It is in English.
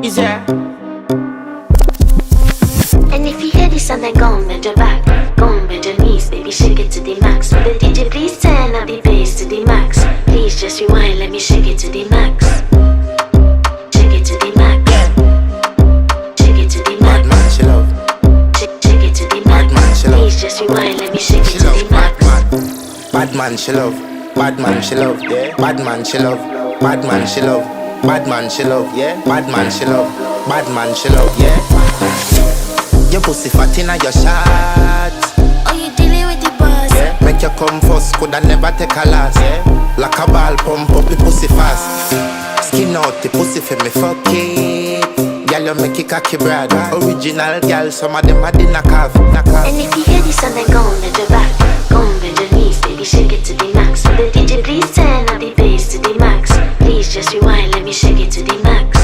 Is there? And if you hear this and then go on bend your back, go on bend your knees, baby shake it to the max. Will the DJ please turn up the bass to the max? Please just rewind, let me shake it to the max. Shake it to the max. Shake it to the max. Bad man, she love. Shake it to the max. Bad man, she love. Please just rewind, let me shake it She to love. the max. Bad man, she love. Bad man, she love. Yeah. Bad man, she love. Bad man, she love. Bad man, she love. Yeah. Bad man, she love. Bad man, she love. Yeah. Your pussy fat inna your shots. Oh, you dealing with the boss? Yeah. Make you come first, coulda never take a last. Yeah. Like a ball pump up the pussy fast. Skin out the pussy for me fuck it. Girl, you make it cocky brother. Original girl, some of them are the knockoff. And if you hear this and then go on bend your back, go on bend your knees, baby shake it to the max. Will the DJ please turn up the bass to the max? Please just rewind, let me shake it to the max.